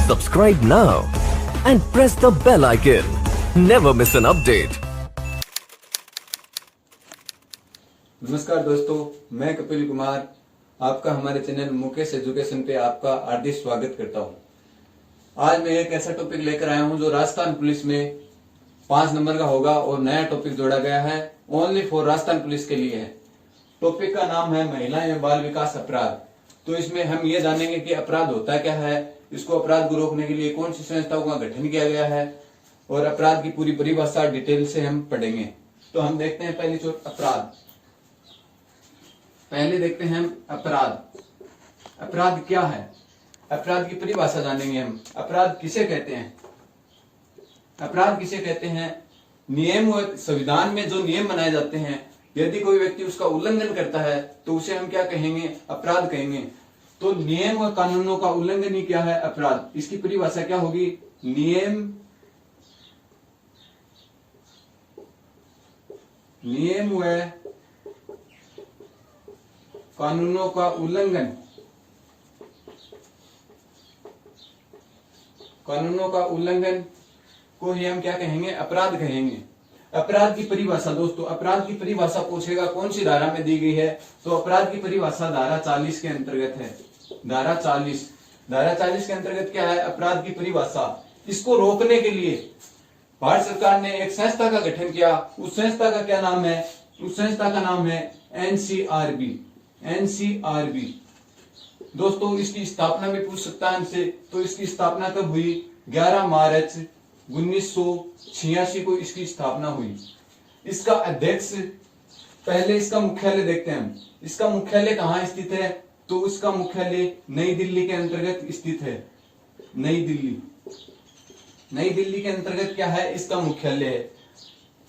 Subscribe now and press the bell icon. Never miss an update. नमस्कार दोस्तों, मैं कपिल कुमार आपका हमारे चैनल मुकेश एजुकेशन पे आपका हार्दिक स्वागत करता हूं। आज मैं एक ऐसा टॉपिक लेकर आया हूं जो राजस्थान पुलिस में 5 नंबर का होगा और नया टॉपिक जोड़ा गया है, ओनली फॉर राजस्थान पुलिस के लिए है। टॉपिक का नाम है महिला एवं बाल विकास अपराध। तो इसमें हम ये जानेंगे कि अपराध होता क्या है, इसको अपराध को रोकने के लिए कौन सी संस्थाओं का गठन किया गया है और अपराध की पूरी परिभाषा डिटेल से हम पढ़ेंगे। तो हम देखते हैं पहली चोट अपराध। पहले देखते हैं हम अपराध। अपराध क्या है, अपराध की परिभाषा जानेंगे हम। अपराध किसे कहते हैं? अपराध किसे कहते हैं? नियम व संविधान में जो नियम बनाए जाते हैं, यदि कोई व्यक्ति उसका उल्लंघन करता है तो उसे हम क्या कहेंगे? अपराध कहेंगे। तो नियम व कानूनों का उल्लंघन ही क्या है? अपराध। इसकी परिभाषा क्या होगी? नियम व कानूनों का उल्लंघन, कानूनों का उल्लंघन को ही हम क्या कहेंगे? अपराध कहेंगे। अपराध की परिभाषा दोस्तों, अपराध की परिभाषा पूछेगा कौन सी धारा में दी गई है, तो अपराध की परिभाषा धारा 40 के अंतर्गत है। धारा 40 के अंतर्गत क्या है अपराध की परिभाषा? इसको रोकने के लिए भारत सरकार ने एक संस्था का गठन किया। उस संस्था का क्या नाम है? उस संस्था का नाम है एनसीआरबी। दोस्तों इसकी स्थापना भी पूछ सकता है हमसे। तो इसकी स्थापना कब हुई? 11 मार्च 1986 को इसकी स्थापना हुई। इसका अध्यक्ष, पहले इसका मुख्यालय देखते हैं हम। इसका मुख्यालय कहाँ स्थित है? तो इसका मुख्यालय नई दिल्ली के अंतर्गत स्थित है। नई दिल्ली के अंतर्गत क्या है? इसका मुख्यालय है।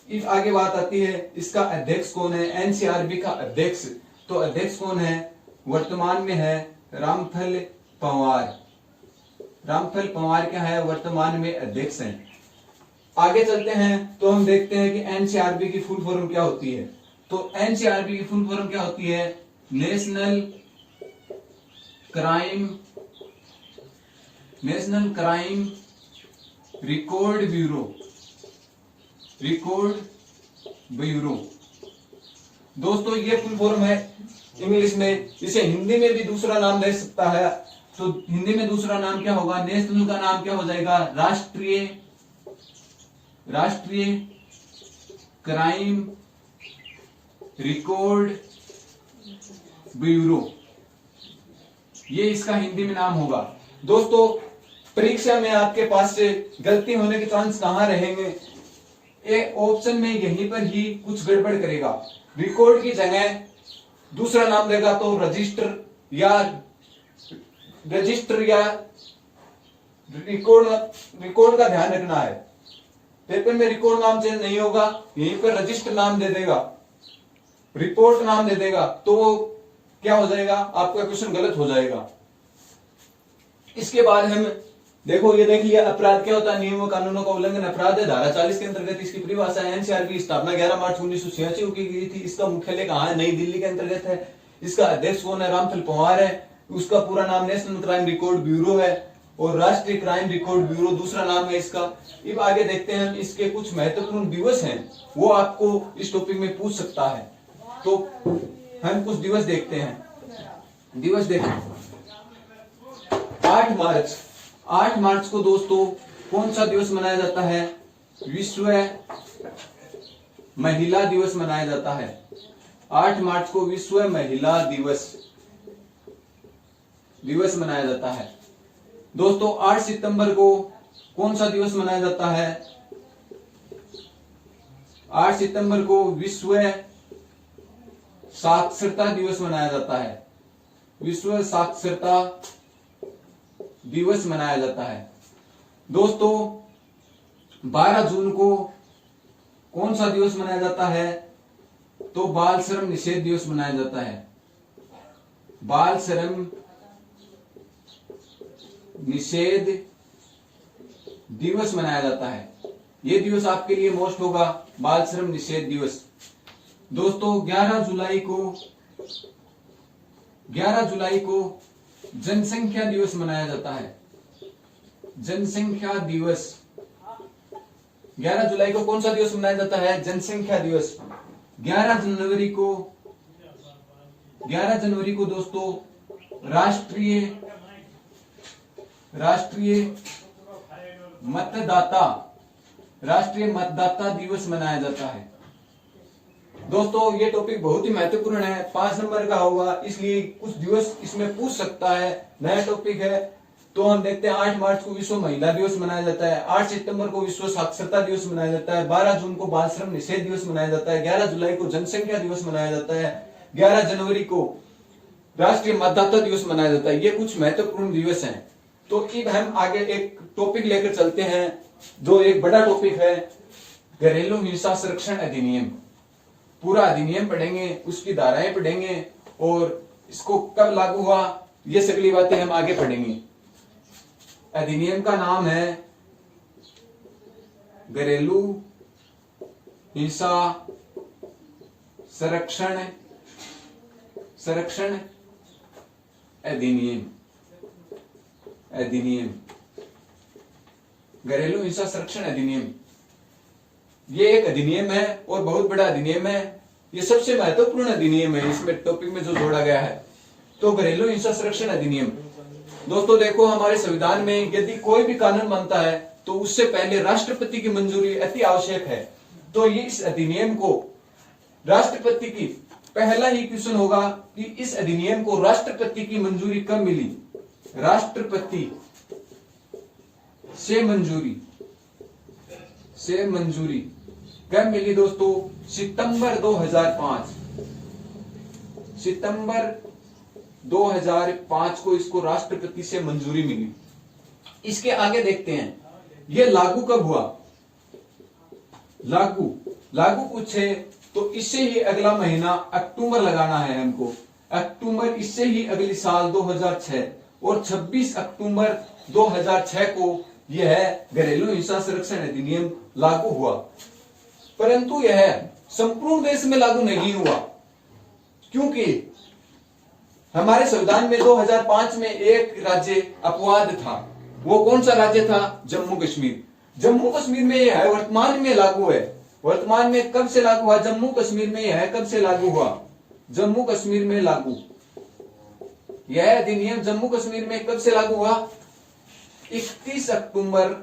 इस आगे बात आती है इसका अध्यक्ष कौन है? एनसीआरबी का अध्यक्ष, तो अध्यक्ष कौन है? वर्तमान में है रामफल पंवार। रामफल पंवार क्या है? वर्तमान में अध्यक्ष हैं। आगे चलते हैं तो हम देखते हैं कि एनसीआरबी की फुल फॉर्म क्या होती है। तो एनसीआरबी की फुल फॉर्म क्या होती है? National crime record bureau. दोस्तों ये फुल फॉर्म है इंग्लिश में। इसे हिंदी में भी दूसरा नाम दे सकता है। तो हिंदी में दूसरा नाम क्या होगा? नेशनल का नाम क्या हो जाएगा? राष्ट्रीय क्राइम रिकॉर्ड ब्यूरो, ये इसका हिंदी में नाम होगा। दोस्तों परीक्षा में आपके पास से गलती होने के चांस कहां रहेंगे? एक ऑप्शन में यहीं पर ही कुछ गड़बड़ करेगा। रिकॉर्ड की जगह दूसरा नाम देगा तो रजिस्टर या रिकॉर्ड का ध्यान रखना है। पेपर में रिकॉर्ड नाम चेंज नहीं होगा, यहीं पर रजिस्टर नाम दे देगा, रिपोर्ट नाम दे देगा, तो क्या हो जाएगा? आपका क्वेश्चन गलत हो जाएगा। इसके बाद हम देखो, ये देख लिया अपराध क्या होता है। नियमों कानूनों का उल्लंघन अपराध है। धारा 40 के अंतर्गत इसकी परिभाषा है। एनसीआरबी की स्थापना 11 मार्च 1986 को की गई थी। इसका मुख्यालय कहाँ है? नई दिल्ली के अंतर्गत है। इसका अध्यक्ष कौन है? रामफल पंवार है। उसका पूरा नाम नेशनल क्राइम रिकॉर्ड ब्यूरो है और राष्ट्रीय क्राइम रिकॉर्ड ब्यूरो दूसरा नाम है इसका। अब आगे देखते हैं हम इसके कुछ महत्वपूर्ण दिवस हैं, वो आपको इस टॉपिक में पूछ सकता है। तो हम कुछ दिवस देखते हैं। दिवस देखें। 8 मार्च को दोस्तों कौन सा दिवस मनाया जाता है? विश्व महिला दिवस मनाया जाता है। 8 मार्च को विश्व महिला दिवस मनाया जाता है। दोस्तों 8 सितंबर को कौन सा दिवस मनाया जाता है? 8 सितंबर को विश्व साक्षरता दिवस मनाया जाता है। विश्व साक्षरता दिवस मनाया जाता है। दोस्तों 12 जून को कौन सा दिवस मनाया जाता है? तो बाल श्रम निषेध दिवस मनाया जाता है। बाल श्रम निषेध दिवस मनाया जाता है। यह दिवस आपके लिए मोस्ट होगा, बाल श्रम निषेध दिवस। दोस्तों 11 जुलाई को जनसंख्या दिवस मनाया जाता है। जनसंख्या दिवस। 11 जुलाई को कौन सा दिवस मनाया जाता है? जनसंख्या दिवस। 11 जनवरी को दोस्तों राष्ट्रीय मतदाता दिवस मनाया जाता है। दोस्तों ये टॉपिक बहुत ही महत्वपूर्ण है, 5 नंबर का होगा, इसलिए कुछ दिवस इसमें पूछ सकता है, नया टॉपिक है। तो हम देखते हैं 8 मार्च को विश्व महिला दिवस मनाया जाता है, 8 सितंबर को विश्व साक्षरता दिवस मनाया जाता है, 12 जून को बाल श्रम निषेध दिवस मनाया जाता है, 11 जुलाई को जनसंख्या दिवस मनाया जाता है, 11 जनवरी को राष्ट्रीय मतदाता दिवस मनाया जाता है। ये कुछ महत्वपूर्ण दिवस हैं। तो अब हम आगे एक टॉपिक लेकर चलते हैं, जो एक बड़ा टॉपिक है, घरेलू हिंसा संरक्षण अधिनियम। पूरा अधिनियम पढ़ेंगे, उसकी धाराएं पढ़ेंगे और इसको कब लागू हुआ, ये सगली बातें हम आगे पढ़ेंगे। अधिनियम का नाम है घरेलू हिंसा संरक्षण अधिनियम। घरेलू हिंसा संरक्षण अधिनियम ये एक अधिनियम है और बहुत बड़ा अधिनियम है। ये सबसे महत्वपूर्ण अधिनियम है इसमें टॉपिक में जो जोड़ा गया है। तो घरेलू हिंसा संरक्षण अधिनियम, दोस्तों देखो हमारे संविधान में यदि कोई भी कानून बनता है तो उससे पहले राष्ट्रपति की मंजूरी अति आवश्यक है। तो ये इस अधिनियम को राष्ट्रपति की, पहला ही क्वेश्चन होगा कि इस अधिनियम को राष्ट्रपति की मंजूरी कब मिली? राष्ट्रपति से मंजूरी कब मिली दोस्तों? सितंबर 2005 को इसको राष्ट्रपति से मंजूरी मिली। इसके आगे देखते हैं ये लागू कब हुआ। लागू कुछ है तो इससे ही अगला महीना अक्टूबर लगाना है हमको। अक्टूबर इससे ही अगली साल 2006 और 26 अक्टूबर 2006 को यह घरेलू हिंसा संरक्षण अधिनियम लागू हुआ। परंतु यह संपूर्ण देश में लागू नहीं हुआ, क्योंकि हमारे संविधान में 2005 में एक राज्य अपवाद था। वो कौन सा राज्य था? जम्मू कश्मीर। जम्मू कश्मीर में यह वर्तमान में लागू है। वर्तमान में कब से लागू हुआ? जम्मू कश्मीर में यह कब से लागू हुआ? जम्मू कश्मीर में लागू, यह अधिनियम जम्मू कश्मीर में कब से लागू हुआ? 31 अक्टूबर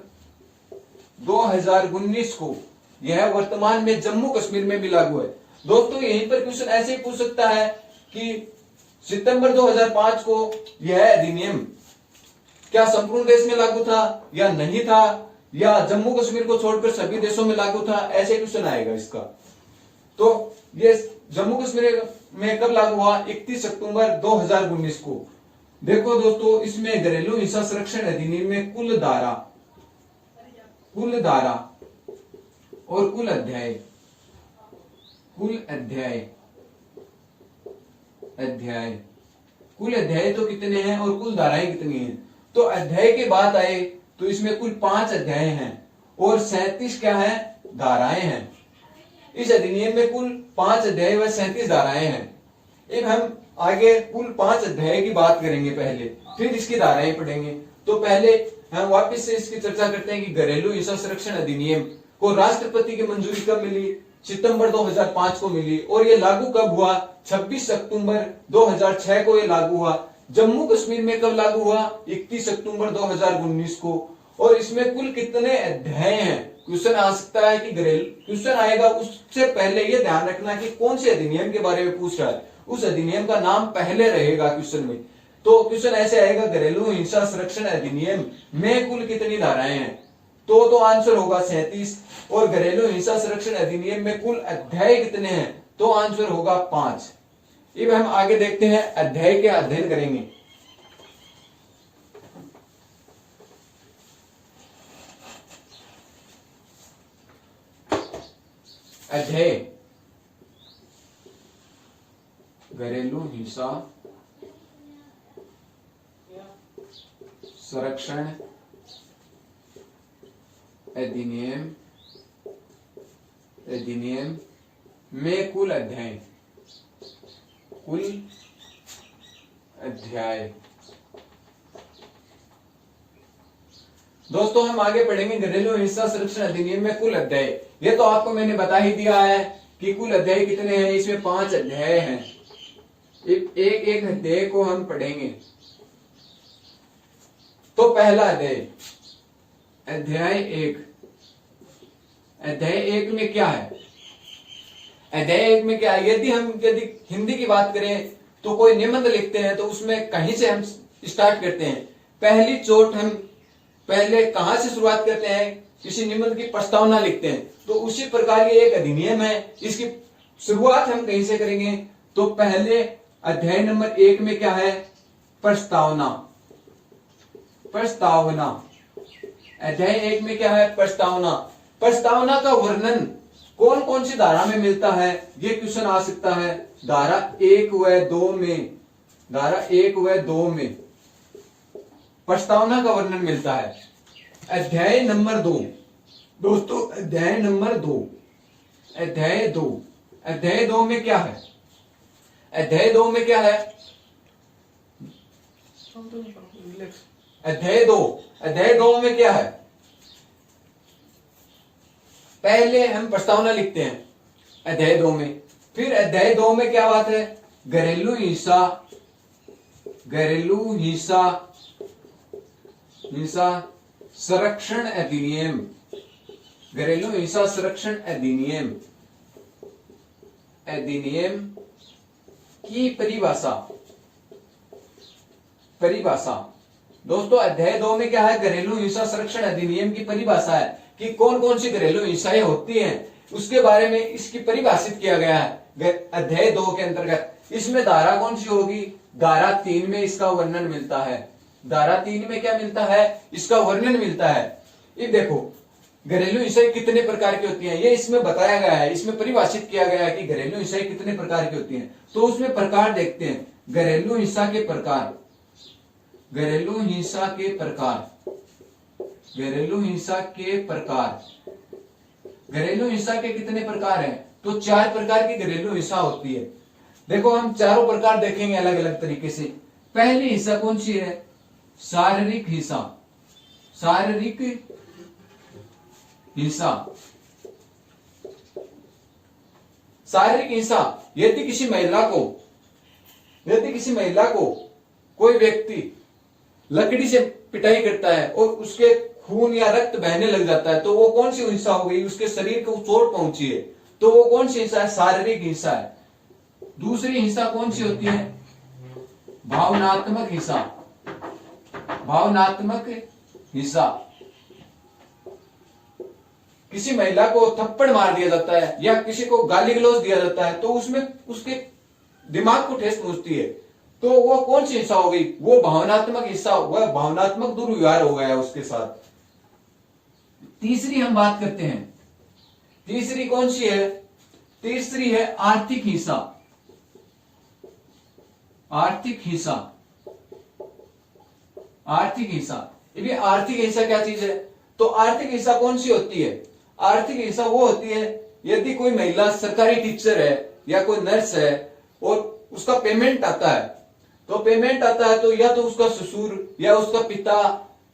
2019 को यह वर्तमान में जम्मू कश्मीर में भी लागू है। दोस्तों यहीं पर क्वेश्चन ऐसे ही पूछ सकता है कि सितंबर 2005 को यह अधिनियम क्या संपूर्ण देश में लागू था या नहीं था, या जम्मू कश्मीर को छोड़कर सभी देशों में लागू था, ऐसे क्वेश्चन आएगा इसका। तो ये जम्मू कश्मीर में कब लागू हुआ? 31 अक्टूबर 2019 को। देखो दोस्तों इसमें घरेलू हिंसा संरक्षण अधिनियम में कुल धारा और कुल अध्याय तो कितने हैं और कुल धाराएं कितनी हैं? तो अध्याय की बात आए तो इसमें कुल 5 अध्याय हैं और 37 क्या है? धाराएं हैं। इस अधिनियम में कुल 5 अध्याय व 37 धाराएं हैं। अब हम आगे कुल 5 अध्याय की बात करेंगे पहले, फिर इसकी धाराएं पढ़ेंगे। तो पहले हम वापस से इसकी चर्चा करते हैं कि घरेलू हिंसा संरक्षण अधिनियम को राष्ट्रपति की मंजूरी कब मिली? सितंबर 2005 को मिली। और ये लागू कब हुआ? 26 अक्टूबर 2006 को ये लागू हुआ। जम्मू कश्मीर में कब लागू हुआ? 31 अक्टूबर 2019 को। और इसमें कुल कितने अध्याय हैं? क्वेश्चन आ सकता है कि घरेलू क्वेश्चन आएगा, उससे पहले ये ध्यान रखना कि कौन से अधिनियम के बारे में पूछ रहा है, उस अधिनियम का नाम पहले रहेगा क्वेश्चन में। तो क्वेश्चन ऐसे आएगा घरेलू हिंसा संरक्षण अधिनियम में कुल कितनी धाराएं हैं? तो आंसर होगा 37। और घरेलू हिंसा संरक्षण अधिनियम में कुल अध्याय कितने हैं? तो आंसर होगा 5। अब हम आगे देखते हैं, अध्याय के अध्ययन करेंगे। अध्याय घरेलू हिंसा संरक्षण अधिनियम में कुल अध्याय दोस्तों हम आगे पढ़ेंगे घरेलू हिंसा संरक्षण अधिनियम में कुल अध्याय। ये तो आपको मैंने बता ही दिया है कि कुल अध्याय कितने हैं। इसमें 5 अध्याय हैं। एक एक अध्याय को हम पढ़ेंगे। तो पहला अध्याय, अध्याय 1। अध्याय 1 में क्या है? अध्याय 1 में क्या है? यदि हिंदी की बात करें तो कोई निबंध लिखते हैं तो उसमें कहीं से हम स्टार्ट करते हैं। पहली चोट हम पहले कहां से शुरुआत करते हैं? किसी निबंध की प्रस्तावना लिखते हैं। तो उसी प्रकार ये एक अधिनियम है, इसकी शुरुआत हम कहीं से करेंगे। तो पहले अध्याय नंबर 1 में क्या है? प्रस्तावना। प्रस्तावना अध्याय 1 में क्या है? प्रस्तावना। प्रस्तावना का वर्णन कौन कौन सी धारा में मिलता है? ये क्वेश्चन आ सकता है। धारा 1 व 2 में, धारा 1 व 2 में प्रस्तावना का वर्णन मिलता है। अध्याय नंबर 2 दोस्तों, अध्याय नंबर 2, अध्याय 2, अध्याय 2 में क्या है? अध्याय 2 में क्या है? अध्याय 2, अध्याय 2 में क्या है? पहले हम प्रस्तावना लिखते हैं अध्याय 2 में। फिर अध्याय 2 में क्या बात है? घरेलू हिंसा, घरेलू हिंसा, हिंसा संरक्षण अधिनियम, घरेलू हिंसा संरक्षण अधिनियम, अधिनियम की परिभाषा। परिभाषा दोस्तों, अध्याय 2 में क्या है? घरेलू हिंसा संरक्षण अधिनियम की परिभाषा है कि कौन कौन सी घरेलू हिंसाएं होती हैं, उसके बारे में इसकी परिभाषित किया गया है अध्याय 2 के अंतर्गत। इसमें धारा कौन सी होगी? धारा 3 में इसका वर्णन मिलता है। धारा 3 में क्या मिलता है? इसका वर्णन मिलता है। ये देखो, घरेलू हिंसाएं कितने प्रकार की होती हैं, ये इसमें बताया गया है, इसमें परिभाषित किया गया है कि घरेलू हिंसाएं कितने प्रकार की होती हैं। तो उसमें प्रकार देखते हैं। घरेलू हिंसा के प्रकार, घरेलू हिंसा के प्रकार, घरेलू हिंसा के प्रकार, घरेलू हिंसा के कितने प्रकार हैं? तो 4 प्रकार की घरेलू हिंसा होती है। देखो, हम चारों प्रकार देखेंगे अलग अलग तरीके से। पहली हिंसा कौन सी है? शारीरिक हिंसा, शारीरिक हिंसा। शारीरिक हिंसा, यदि किसी महिला को कोई व्यक्ति लकड़ी से पिटाई करता है और उसके खून या रक्त बहने लग जाता है, तो वो कौन सी हिंसा हो गई? उसके शरीर को चोट पहुंची है, तो वो कौन सी हिंसा है? शारीरिक हिंसा है। दूसरी हिंसा कौन सी होती है? भावनात्मक हिंसा, भावनात्मक हिंसा। किसी महिला को थप्पड़ मार दिया जाता है या किसी को गाली गलौज दिया जाता है, तो उसमें उसके दिमाग को ठेस पहुंचती है, तो वो कौन सी हिंसा हो गई? वो भावनात्मक हिंसा, वह भावनात्मक दुर्व्यवहार हो गया उसके साथ। तीसरी हम बात करते हैं। तीसरी कौन सी है? तीसरी है आर्थिक हिंसा, आर्थिक हिंसा, आर्थिक हिंसा। ये आर्थिक हिंसा क्या चीज है? तो आर्थिक हिंसा कौन सी होती है? आर्थिक हिंसा वो होती है यदि कोई महिला सरकारी टीचर है या कोई नर्स है और उसका पेमेंट आता है, तो पेमेंट आता है तो या तो उसका ससुर या उसका पिता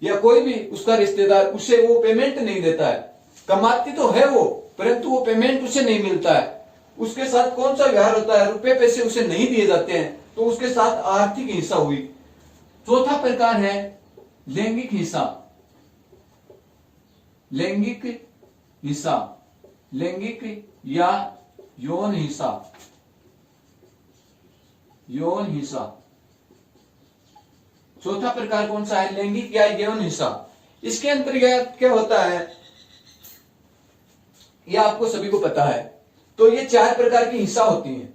या कोई भी उसका रिश्तेदार उसे वो पेमेंट नहीं देता है। कमाती तो है वो, परंतु वो पेमेंट उसे नहीं मिलता है। उसके साथ कौन सा व्यवहार होता है? रुपए पैसे उसे नहीं दिए जाते हैं, तो उसके साथ आर्थिक हिंसा हुई। चौथा प्रकार है लैंगिक हिंसा, लैंगिक हिंसा, लैंगिक या यौन हिंसा, यौन हिंसा। चौथा प्रकार कौन सा है? लैंगिक या यौन हिंसा। इसके अंतर्गत क्या होता है, यह आपको सभी को पता है। तो ये 4 प्रकार की हिंसा होती हैं।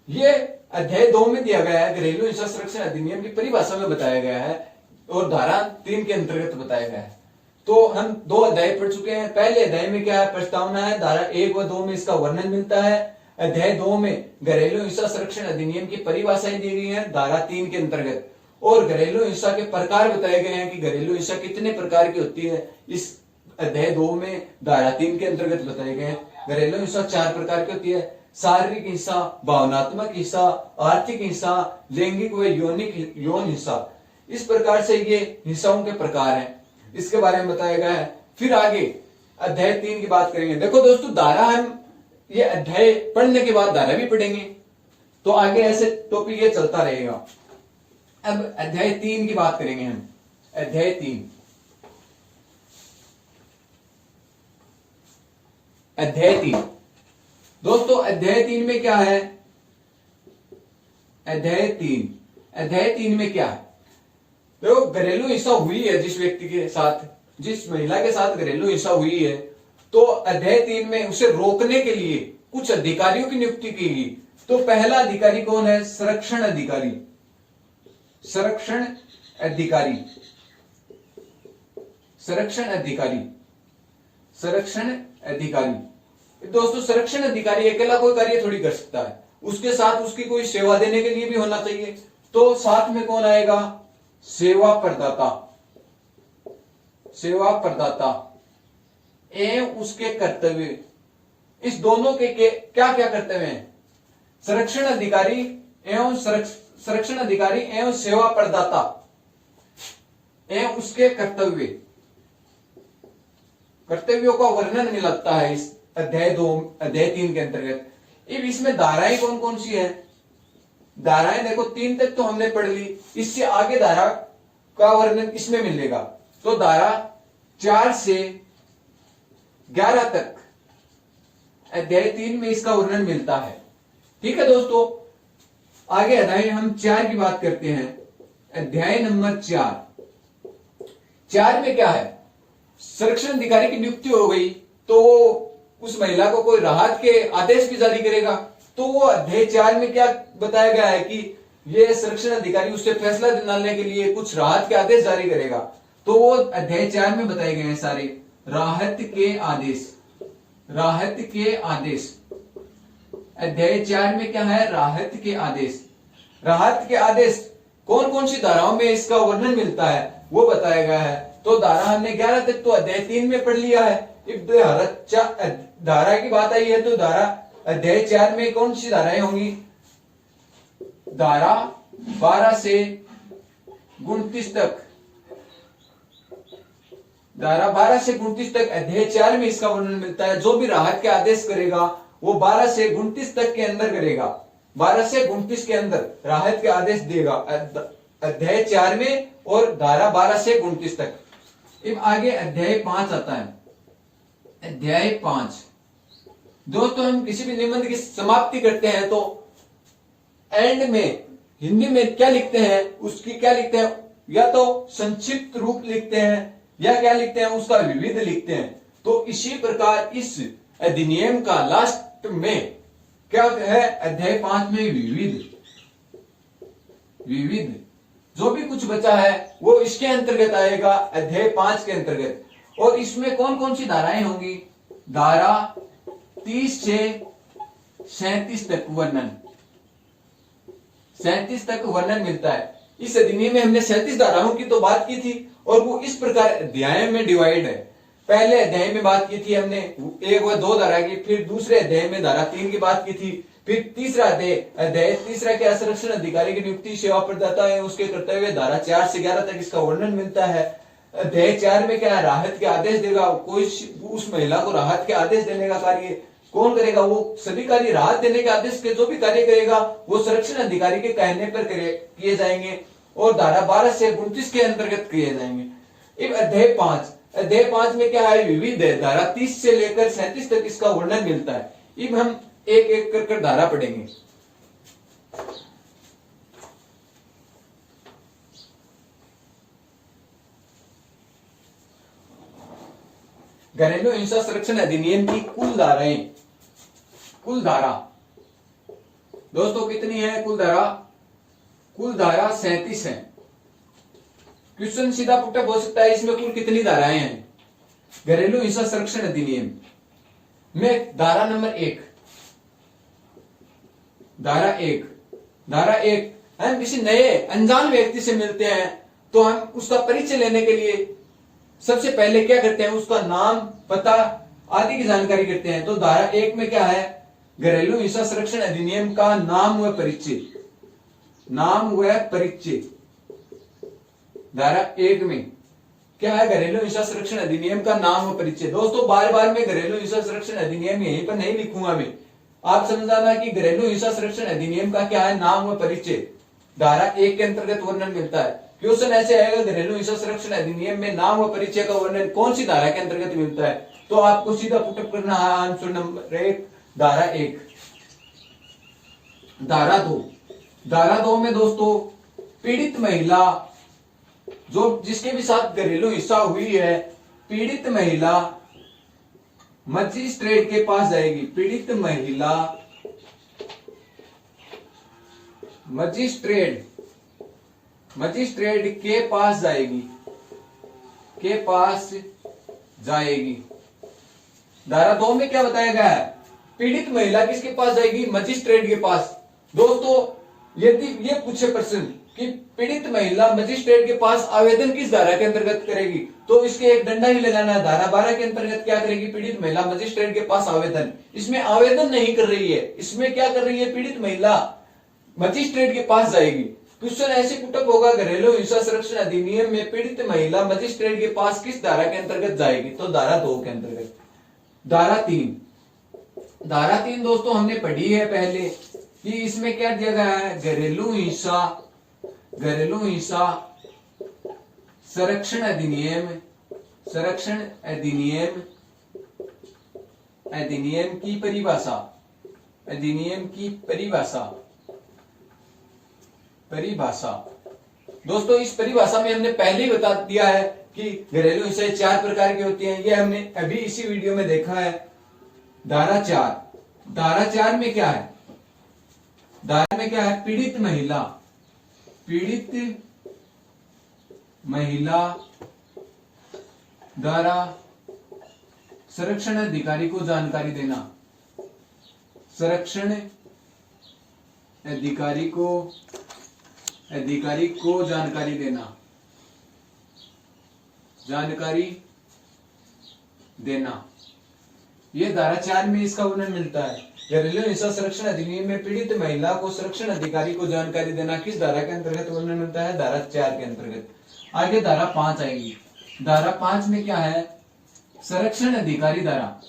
ये अध्याय 2 में दिया गया है, घरेलू हिंसा संरक्षण अधिनियम की परिभाषा में बताया गया है और धारा 3 के अंतर्गत बताया गया है। तो हम 2 अध्याय पढ़ चुके हैं। पहले अध्याय में क्या है? प्रस्तावना है। धारा 1 व 2 में इसका वर्णन मिलता है। अध्याय 2 में घरेलू हिंसा संरक्षण अधिनियम की परिभाषाएं दी गई है धारा 3 के अंतर्गत, और घरेलू हिंसा के प्रकार बताए गए हैं कि घरेलू हिंसा कितने प्रकार की होती है। इस अध्याय 2 में धारा 3 के अंतर्गत बताए गए हैं। घरेलू हिंसा 4 प्रकार की होती है: शारीरिक हिंसा, भावनात्मक हिंसा, आर्थिक हिंसा, लैंगिक व यौन हिंसा। इस प्रकार से ये हिंसाओं के प्रकार हैं। इसके बारे में बताया गया है। फिर आगे अध्याय 3 की बात करेंगे। देखो दोस्तों, धारा हम ये अध्याय पढ़ने के बाद धारा भी पढ़ेंगे, तो आगे ऐसे टॉपिक ये चलता रहेगा। अब अध्याय 3 की बात करेंगे हम। अध्याय 3, अध्याय 3 दोस्तों, अध्याय 3 में क्या है? अध्याय 3 में क्या है? देखो, घरेलू हिंसा हुई है जिस व्यक्ति के साथ, जिस महिला के साथ घरेलू हिंसा हुई है, तो अध्याय 3 में उसे रोकने के लिए कुछ अधिकारियों की नियुक्ति की गई। तो पहला अधिकारी कौन है? संरक्षण अधिकारी। संरक्षण अधिकारी, संरक्षण अधिकारी, संरक्षण अधिकारी। दोस्तों, संरक्षण अधिकारी अकेला कोई कार्य थोड़ी कर सकता है, उसके साथ उसकी कोई सेवा देने के लिए भी होना चाहिए। तो साथ में कौन आएगा? सेवा प्रदाता। सेवा प्रदाता एवं उसके कर्तव्य, इस दोनों के क्या क्या कर्तव्य हैं? संरक्षण अधिकारी एवं संरक्षण अधिकारी एवं सेवा प्रदाता एवं उसके कर्तव्य, कर्तव्यों का वर्णन मिलता है इस अध्याय 3 के अंतर्गत। अब इसमें धाराएं कौन कौन सी है? धाराएं देखो, 3 तक तो हमने पढ़ ली, इससे आगे धारा का वर्णन इसमें मिलेगा। तो धारा 4 से 11 तक अध्याय 3 में इसका वर्णन मिलता है। ठीक है दोस्तों, आगे अध्याय हम 4 की बात करते हैं। अध्याय नंबर 4 में क्या है? संरक्षण अधिकारी की नियुक्ति हो गई, तो वो उस महिला को कोई राहत के आदेश भी जारी करेगा। तो वो अध्याय 4 में क्या बताया गया है कि ये संरक्षण अधिकारी उससे फैसला दिलाने के लिए कुछ राहत के आदेश जारी करेगा। तो वो अध्याय 4 में बताए गए हैं सारे राहत के आदेश। राहत के आदेश अध्याय 4 में क्या है? राहत के आदेश। राहत के आदेश कौन कौन सी धाराओं में इसका वर्णन मिलता है वो बताया गया है। तो धारा हमने 11 तक तो अध्याय 3 में पढ़ लिया है। अब धारा की बात आई है, तो धारा अध्याय 4 में कौन सी धाराएं होंगी? धारा 12 से 29 तक, धारा 12 से 29 तक अध्याय 4 में इसका वर्णन मिलता है। जो भी राहत के आदेश करेगा वो 12 से 29 तक के अंदर करेगा। 12 से 29 के अंदर राहत के आदेश देगा अध्याय 4 में, और धारा 12 से 29 तक। अब आगे अध्याय 5 आता है। अध्याय 5 दोस्तों, हम किसी भी निबंध की समाप्ति करते हैं तो एंड में हिंदी में क्या लिखते हैं, उसकी क्या लिखते हैं? या तो संक्षिप्त रूप लिखते हैं या क्या लिखते हैं? उसका विविध लिखते हैं। तो इसी प्रकार इस अधिनियम का लास्ट में क्या है? अध्याय 5 में विविध, विविध जो भी कुछ बचा है वो इसके अंतर्गत आएगा, अध्याय 5 के अंतर्गत। और इसमें कौन कौन सी धाराएं होंगी? धारा 30 से 37 तक वर्णन, 37 तक वर्णन मिलता है। इस अधिनियम में हमने 37 धाराओं की तो बात की थी, और वो इस प्रकार अध्याय में डिवाइड है। पहले अध्याय में बात की थी हमने 1 व 2 धारा की, फिर दूसरे अध्याय में धारा 3 की बात की थी, फिर तीसरा अध्याय तीसरा क्या? संरक्षण अधिकारी की नियुक्ति, सेवा प्रदाता है उसके कर्तव्य। धारा 4 से 11 तक इसका वर्णन मिलता है। अध्याय 4 में क्या है? राहत के आदेश देगा। कोई उस महिला को राहत के आदेश देने का कार्य कौन करेगा? वो सभी कार्य राहत देने के आदेश के जो भी कार्य करेगा वो संरक्षण अधिकारी के कहने पर किए जाएंगे, और धारा 12 से 29 के अंतर्गत किए जाएंगे। अब अध्याय 5 में क्या है? विविध है। धारा 30 से लेकर 37 तक इसका वर्णन मिलता है। अब हम एक एक कर धारा पढ़ेंगे। घरेलू हिंसा संरक्षण अधिनियम की कुल धाराएं, कुल धारा दोस्तों कितनी है? कुल धारा 37 है। क्वेश्चन सीधा पुटअप हो सकता है, इसमें कुल कितनी धाराएं हैं? घरेलू हिंसा संरक्षण अधिनियम में धारा नंबर 1, धारा एक हम किसी नए अनजान व्यक्ति से मिलते हैं तो हम उसका परिचय लेने के लिए सबसे पहले क्या करते हैं? उसका नाम, पता आदि की जानकारी करते हैं। तो धारा 1 में क्या है? घरेलू हिंसा संरक्षण अधिनियम का नाम व परिचय, नाम व परिचय। धारा 1 में क्या है घरेलू हिंसा संरक्षण अधिनियम का नाम और परिचय। दोस्तों बार बार मैं घरेलू हिंसा संरक्षण अधिनियम यहीं पर नहीं लिखूंगा मैं, आप समझाना कि घरेलू हिंसा संरक्षण अधिनियम का क्या है नाम और परिचय। धारा 1 के अंतर्गत वर्णन मिलता है। क्वेश्चन ऐसे आएगा घरेलू हिंसा संरक्षण अधिनियम में नाम और परिचय का वर्णन कौन सी धारा के अंतर्गत मिलता है, तो आपको सीधा पुटअप करना है आंसर नंबर 1 धारा 1। धारा 2, धारा 2 में दोस्तों पीड़ित महिला जो जिसके भी साथ घरेलू हिंसा हुई है, पीड़ित महिला मजिस्ट्रेट के पास जाएगी। पीड़ित महिला मजिस्ट्रेट के पास जाएगी, धारा 2 में क्या बताया गया है, पीड़ित महिला किसके पास जाएगी, मजिस्ट्रेट के पास। दोस्तों यदि ये पूछे प्रश्न कि पीड़ित महिला मजिस्ट्रेट के पास आवेदन किस धारा के अंतर्गत करेगी, तो इसके एक डंडा ही लगाना है। धारा 12 के अंतर्गत क्या करेगी, पीड़ित महिला मजिस्ट्रेट के पास आवेदन। इसमें आवेदन नहीं कर रही है, इसमें क्या कर रही है, पीड़ित महिला मजिस्ट्रेट के पास जाएगी। क्वेश्चन ऐसे पुटअप होगा घरेलू हिंसा संरक्षण अधिनियम में पीड़ित महिला मजिस्ट्रेट के पास किस धारा के अंतर्गत जाएगी, तो धारा 2 के अंतर्गत। धारा 3, धारा 3 दोस्तों हमने पढ़ी है पहले कि इसमें क्या दिया गया है, घरेलू हिंसा संरक्षण अधिनियम की परिभाषा। दोस्तों इस परिभाषा में हमने पहले ही बता दिया है कि घरेलू हिंसा 4 प्रकार की होती है, ये हमने अभी इसी वीडियो में देखा है। धारा 4 में क्या है, धारा में क्या है, पीड़ित महिला द्वारा संरक्षण अधिकारी को जानकारी देना, संरक्षण अधिकारी को जानकारी देना। ये धारा 4 में इसका वर्णन मिलता है। घरेलू हिंसा संरक्षण अधिनियम में पीड़ित महिला को संरक्षण अधिकारी को जानकारी देना किस धारा के अंतर्गत वर्णन मिलता है, धारा 4 के अंतर्गत। आगे धारा 5 आएगी। धारा 5 में क्या है, संरक्षण अधिकारी धारा।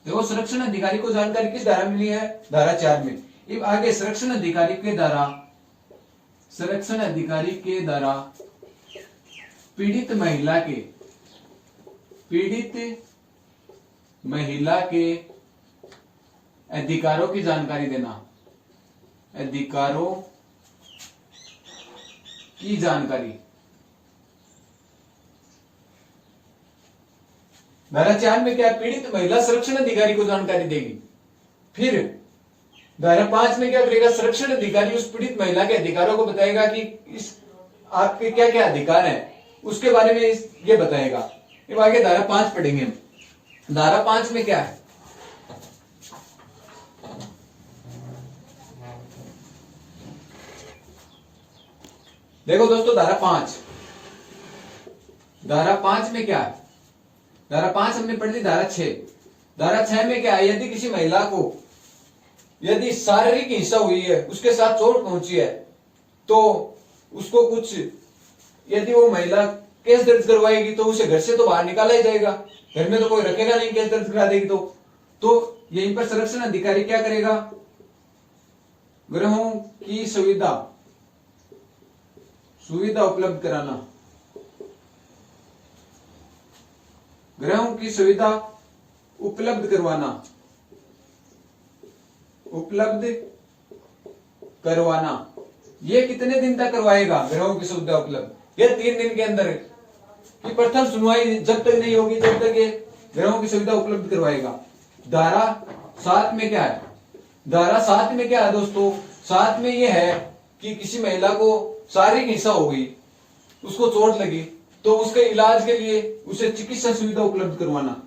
देखो संरक्षण अधिकारी को जानकारी किस धारा मिली है, धारा 4 में। अब आगे संरक्षण अधिकारी के द्वारा पीड़ित महिला के अधिकारों की जानकारी देना, अधिकारों की जानकारी। धारा 4 में क्या, पीड़ित महिला संरक्षण अधिकारी को जानकारी देगी। फिर धारा 5 में क्या करेगा, संरक्षण अधिकारी उस पीड़ित महिला के अधिकारों को बताएगा कि इस आपके क्या क्या अधिकार हैं, उसके बारे में ये बताएगा। अब आगे धारा 5 पढ़ेंगे। धारा 5 में क्या है, देखो दोस्तों धारा 5 में क्या है, धारा 5 हमने पढ़ ली। धारा 6 में क्या है, यदि किसी महिला को यदि शारीरिक हिंसा हुई है, उसके साथ चोट पहुंची है, तो उसको कुछ यदि वो महिला केस दर्ज करवाएगी तो उसे घर से तो बाहर निकाला ही जाएगा, घर में तो कोई रखेगा नहीं केस दर्ज करा देगी। तो यहीं पर संरक्षण अधिकारी क्या करेगा, गृहों की सुविधा उपलब्ध कराना, गृहों की सुविधा उपलब्ध करवाना। ये कितने दिन तक करवाएगा गृहों की सुविधा उपलब्ध, ये 3 दिन के अंदर की प्रथम सुनवाई जब तक नहीं होगी तब तक ये गृहों की सुविधा उपलब्ध करवाएगा। धारा 7 में क्या है, धारा 7 में क्या है दोस्तों, 7 में ये है कि किसी महिला को शारीरिक हिंसा हो गई, उसको चोट लगी, तो उसके इलाज के लिए उसे चिकित्सा सुविधा उपलब्ध करवाना,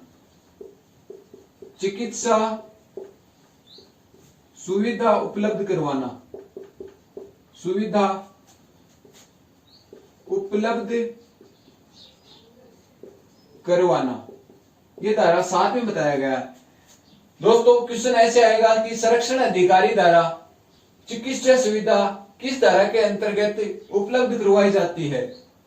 चिकित्सा सुविधा उपलब्ध करवाना, ये धारा 7 में बताया गया है। दोस्तों क्वेश्चन ऐसे आएगा कि संरक्षण अधिकारी द्वारा चिकित्सा सुविधा किस धारा के अंतर्गत उपलब्ध करवाई जाती है,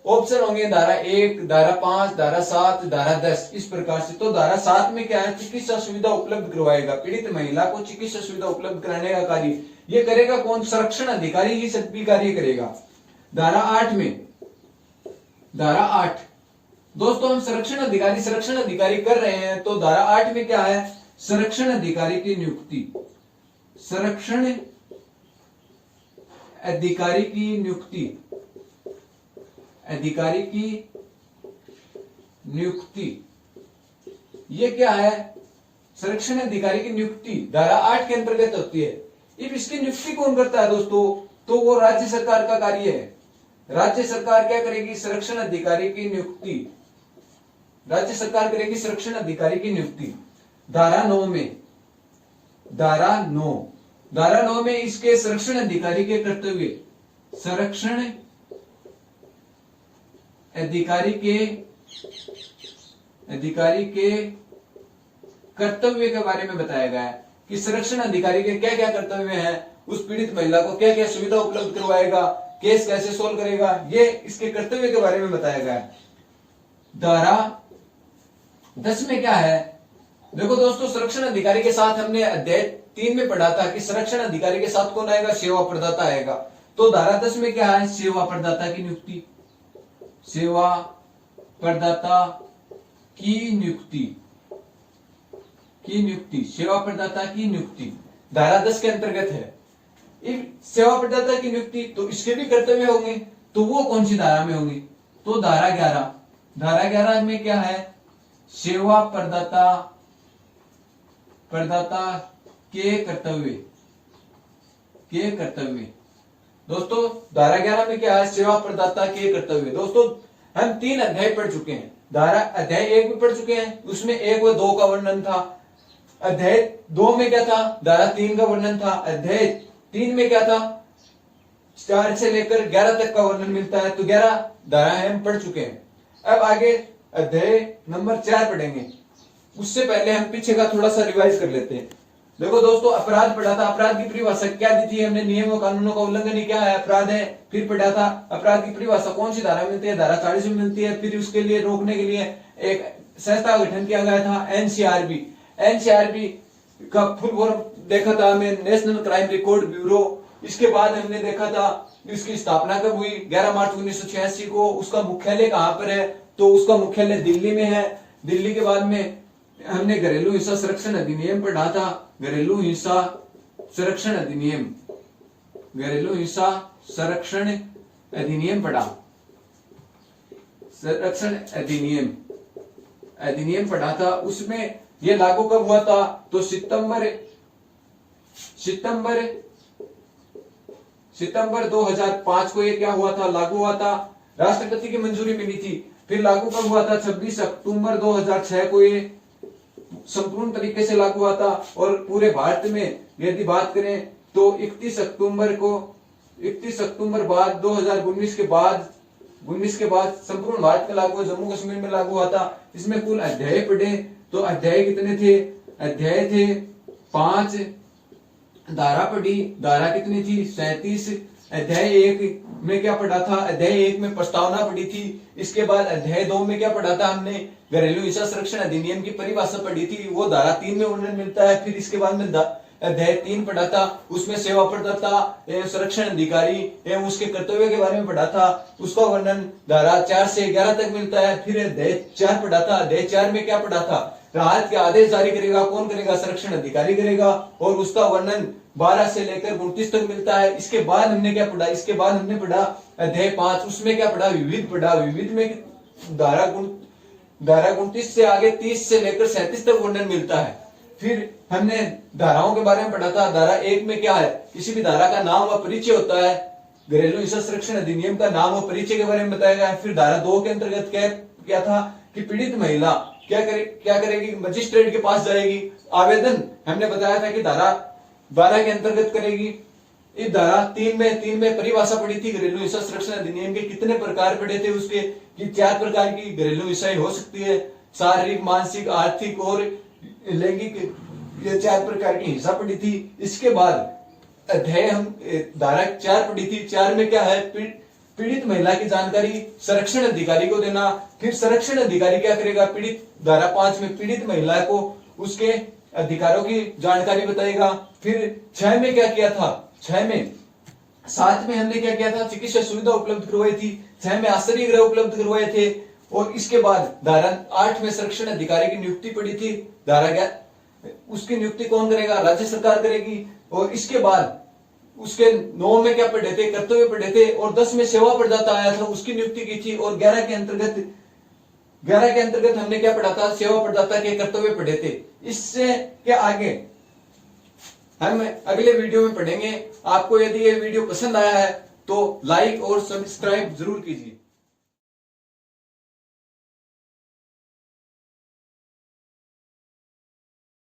ऑप्शन होंगे धारा 1, धारा 5, धारा 7, धारा 10 इस प्रकार से। तो धारा 7 में क्या है, चिकित्सा सुविधा उपलब्ध करवाएगा, पीड़ित महिला को चिकित्सा सुविधा उपलब्ध कराने का कार्य ये करेगा कौन, संरक्षण अधिकारी ही सभी कार्य करेगा। धारा 8 में, धारा 8 दोस्तों हम संरक्षण अधिकारी कर रहे हैं, तो धारा 8 में क्या है, संरक्षण अधिकारी की नियुक्ति, संरक्षण अधिकारी की नियुक्ति, अधिकारी की नियुक्ति ये क्या है, संरक्षण अधिकारी की नियुक्ति धारा 8 के अंतर्गत होती है। अब इसकी नियुक्ति कौन करता है दोस्तों, तो वो राज्य सरकार का कार्य है। राज्य सरकार क्या करेगी, संरक्षण अधिकारी की नियुक्ति, राज्य सरकार करेगी संरक्षण अधिकारी की नियुक्ति। धारा 9 में, धारा 9 में इसके संरक्षण अधिकारी के कर्तव्य, संरक्षण अधिकारी के कर्तव्य के बारे में बताया गया है कि संरक्षण अधिकारी के क्या क्या कर्तव्य हैं, उस पीड़ित महिला को क्या क्या सुविधा उपलब्ध करवाएगा, केस कैसे सोल्व करेगा, ये इसके कर्तव्य के बारे में बताया गया है। धारा 10 में क्या है, देखो दोस्तों संरक्षण अधिकारी के साथ हमने अध्याय 3 में पढ़ा था कि संरक्षण अधिकारी के साथ कौन आएगा, सेवा प्रदाता आएगा। तो धारा 10 में क्या है, सेवा प्रदाता की नियुक्ति, सेवा प्रदाता की नियुक्ति, सेवा प्रदाता की नियुक्ति धारा 10 के अंतर्गत है। सेवा प्रदाता की नियुक्ति तो इसके भी कर्तव्य होंगे, तो वो कौन सी धारा में होंगे, तो धारा 11, धारा 11 में क्या है, सेवा प्रदाता के कर्तव्य दोस्तों धारा 11 में क्या है, सेवा प्रदाता के कर्तव्य। दोस्तों हम 3 अध्याय पढ़ चुके हैं, धारा अध्याय 1 भी पढ़ चुके हैं, उसमें 1 व 2 का वर्णन था। अध्याय 2 में क्या था, धारा 3 का वर्णन था। अध्याय 3 में क्या था, 4 से लेकर 11 तक का वर्णन मिलता है। तो 11 धाराएं हम पढ़ चुके हैं। अब आगे अध्याय नंबर 4 पढ़ेंगे, उससे पहले हम पीछे का थोड़ा सा रिवाइज कर लेते हैं। देखो दोस्तों अपराध पढ़ा था, अपराध की परिभाषा क्या दी थी हमने, नियमों कानूनों का उल्लंघन ही क्या है, अपराध है। फिर पढ़ा था अपराध की परिभाषा कौन सी धारा में मिलती है, धारा 40 में मिलती है। फिर उसके लिए रोकने के लिए एक संस्था का गठन किया गया था, एनसीआरबी। एनसीआरबी का फुल फॉर्म देखा था हमें, नेशनल क्राइम रिकॉर्ड ब्यूरो। इसके बाद हमने देखा था इसकी स्थापना कब हुई, 11 मार्च 1986 को। उसका मुख्यालय कहां पर है, तो उसका मुख्यालय दिल्ली में है। दिल्ली के बाद में हमने घरेलू हिंसा संरक्षण अधिनियम पढ़ा था, घरेलू हिंसा संरक्षण अधिनियम, घरेलू हिंसा संरक्षण अधिनियम पढ़ा, संरक्षण अधिनियम पढ़ा था। उसमें ये लागू कब हुआ था, तो सितंबर 2005 को ये क्या हुआ था, लागू हुआ था। राष्ट्रपति की मंजूरी मिली थी। फिर लागू कब हुआ था, 26 अक्टूबर 2006 को ये संपूर्ण तरीके से लागू हुआ था। और पूरे भारत में यदि बात करें तो 31 अक्टूबर बाद 2019 के बाद संपूर्ण भारत में लागू हुआ, जम्मू कश्मीर में लागू हुआ था। इसमें कुल अध्याय पढ़े तो अध्याय कितने थे, अध्याय थे 5। धारा पढ़ी, धारा कितनी थी, 37। अध्याय 1 में क्या पढ़ा था, अध्याय 1 में प्रस्तावना पढ़ी थी। इसके बाद अध्याय 2 में क्या पढ़ा था हमने, घरेलू हिंसा संरक्षण अधिनियम की परिभाषा पढ़ी थी, वो धारा 3 में वर्णन मिलता है। फिर इसके बाद में अध्याय 3 पढ़ा था, उसमें सेवा प्रदाता एवं संरक्षण अधिकारी एवं उसके कर्तव्य के बारे में पढ़ा था, उसका वर्णन धारा 4 से 11 तक मिलता है। फिर अध्याय 4 पढ़ा था, अध्याय 4 में क्या पढ़ा था, राहत के आदेश जारी करेगा कौन करेगा, संरक्षण अधिकारी करेगा, और उसका वर्णन 12 से लेकर 29 तक मिलता है। इसके बाद हमने क्या पढ़ा, इसके बाद हमने पढ़ा अध्याय 5, उसमें क्या पढ़ा, विविध पढ़ा। विविध में धारा 29 से आगे 30 से लेकर 37 तक वर्णन मिलता है। फिर हमने धाराओं के बारे में पढ़ा था। धारा 1 में क्या है, किसी भी धारा का नाम व परिचय होता है, घरेलू हिंसा संरक्षण अधिनियम का नाम व परिचय के बारे में बताया गया है। फिर धारा 2 के अंतर्गत क्या था कि पीड़ित महिला क्या करेगी, मजिस्ट्रेट के पास जाएगी, आवेदन हमने बताया था कि धारा 12 के अंतर्गत करेगी। इस धारा 3 में परिभाषा पड़ी थी घरेलू हिंसा संरक्षण अधिनियम के कितने प्रकार पड़े थे उसके, कि 4 प्रकार की घरेलू हिंसा हो सकती है, शारीरिक, मानसिक, आर्थिक और लैंगिक, ये 4 प्रकार की हिंसा पड़ी थी। इसके बाद अध्याय हम धारा 4 पड़ी थी। 4 में क्या है, पीड़ित महिला की जानकारी संरक्षण अधिकारी को देना। फिर संरक्षण अधिकारी क्या करेगा, पीड़ित धारा 5 में पीड़ित महिला को उसके अधिकारों की जानकारी बताएगा। फिर 6 में क्या किया था, 7 में हमने क्या किया था, चिकित्सा सुविधा उपलब्ध करवाई थी। 6 में आश्रय गृह उपलब्ध करवाए थे। और इसके बाद धारा 8 में संरक्षण अधिकारी की नियुक्ति पड़ी थी। धारा उसकी नियुक्ति कौन करेगा, राज्य सरकार करेगी। और इसके बाद उसके 9 में क्या पढ़े थे, कर्तव्य पढ़े थे। और 10 में सेवा प्रदाता आया था, उसकी नियुक्ति की थी। और 11 के अंतर्गत हमने क्या पढ़ा था, सेवा प्रदाता के कर्तव्य पढ़े थे। इससे क्या आगे हम अगले वीडियो में पढ़ेंगे। आपको यदि ये वीडियो पसंद आया है तो लाइक और सब्सक्राइब जरूर कीजिए।